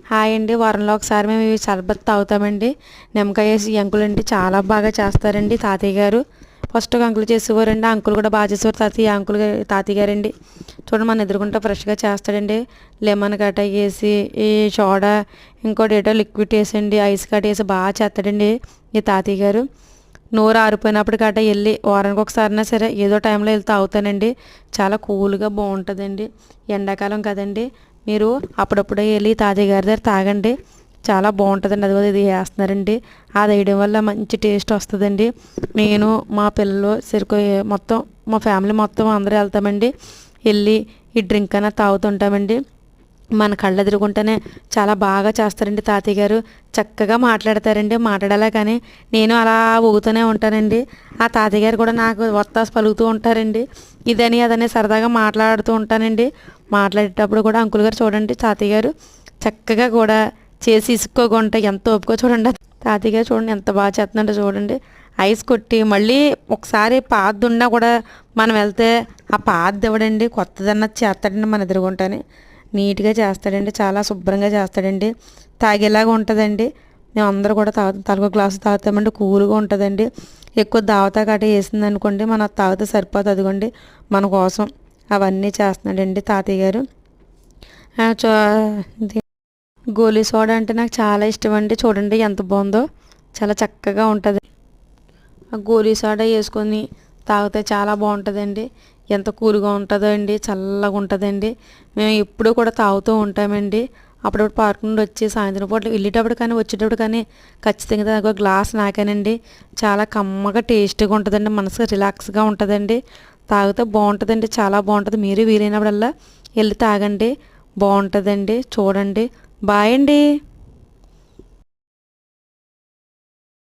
Hi అండి. వారంలో ఒకసారి మేము ఇవి షర్బత్ తాగుతామండి. నిమ్మకాయ వేసి ఈ అంకుల్ అండి చాలా బాగా చేస్తారండి తాతయ్య గారు. ఫస్ట్ ఒక అంకుల్ చేసేవారండి, ఆ అంకుల్ కూడా బాగా చేసేవారు. తాతయ్య గారండి చూడండి మన ఎదురుకుంటా ఫ్రెష్గా చేస్తాడండి. లెమన్ కట్ట వేసి ఈ సోడా ఇంకోటి ఏటో లిక్విడ్ వేసండి, ఐస్ కట్ వేసి బాగా చేస్తాడండి ఈ తాతయ్య గారు. నోరు ఆరిపోయినప్పుడు గట్ట వెళ్ళి వారానికి ఒకసారైనా సరే ఏదో టైంలో వెళ్తే తాగుతానండి. చాలా కూల్గా బాగుంటుందండి. ఎండాకాలం కదండి, మీరు అప్పుడప్పుడే వెళ్ళి తాతయ్య గారి దగ్గర తాగండి. చాలా బాగుంటుందండి. అది కూడా ఇది వేస్తున్నారండి, అది వేయడం వల్ల మంచి టేస్ట్ వస్తుందండి. నేను మా పిల్లలు సరికో మొత్తం మా ఫ్యామిలీ మొత్తం అందరూ వెళ్తామండి. వెళ్ళి ఈ డ్రింక్ అనేది తాగుతుంటామండి. మన కళ్ళు ఎదురుకుంటేనే చాలా బాగా చేస్తారండి తాతయ్య గారు. చక్కగా మాట్లాడతారండి, మాట్లాడాలా కానీ నేను అలా ఊగుతూనే ఉంటానండి. ఆ తాతయ్య గారు కూడా నాకు వత్తాసు పలుకుతూ ఉంటారండి. ఇదని అదని సరదాగా మాట్లాడుతూ ఉంటానండి. మాట్లాడేటప్పుడు కూడా అంకుల్ గారు చూడండి, తాతయ్య గారు చక్కగా కూడా చేసి ఇసుకోకుండా ఎంత ఓపికో చూడండి. తాతయ్య గారు చూడండి ఎంత బాగా చేస్తున్నాడో చూడండి. ఐస్ కొట్టి మళ్ళీ ఒకసారి పాతది ఉన్నా కూడా మనం వెళ్తే ఆ పాతది ఇవ్వడండి, కొత్తదన్నది చేస్తాడండి మన ఎదురుగుంటానే. నీట్గా చేస్తాడండి, చాలా శుభ్రంగా చేస్తాడండి. తాగేలాగా ఉంటుందండి. మేము అందరూ కూడా తలకు గ్లాసు తాగుతామండి, కూల్గా ఉంటుందండి. ఎక్కువ దావతా గట్ట వేసింది అనుకోండి, మన తాగితే సరిపోతుంది. అదిగోండి మన కోసం అవన్నీ చేస్తున్నాడండి తాతయ్య గారు. ఇది గోలీ సోడా అంటే నాకు చాలా ఇష్టం అండి. చూడండి ఎంత బాగుందో, చాలా చక్కగా ఉంటుంది. ఆ గోలీ సోడా వేసుకొని తాగితే చాలా బాగుంటుందండి. ఎంత కూల్గా ఉంటుందో అండి, చల్లగా ఉంటుందండి. మేము ఎప్పుడూ కూడా తాగుతూ ఉంటామండి. అప్పుడప్పుడు పార్క్ నుండి వచ్చి సాయంత్రం పూట వెళ్ళేటప్పుడు కానీ వచ్చేటప్పుడు కానీ ఖచ్చితంగా ఒక గ్లాస్ నాకానండి. చాలా కమ్మగా టేస్ట్గా ఉంటుందండి, మనసు రిలాక్స్గా ఉంటుందండి. తాగితే బాగుంటుందండి, చాలా బాగుంటుంది. మీరు వీలైనప్పుడల్లా వెళ్ళి తాగండి, బాగుంటుందండి. చూడండి. బాయ్ అండి.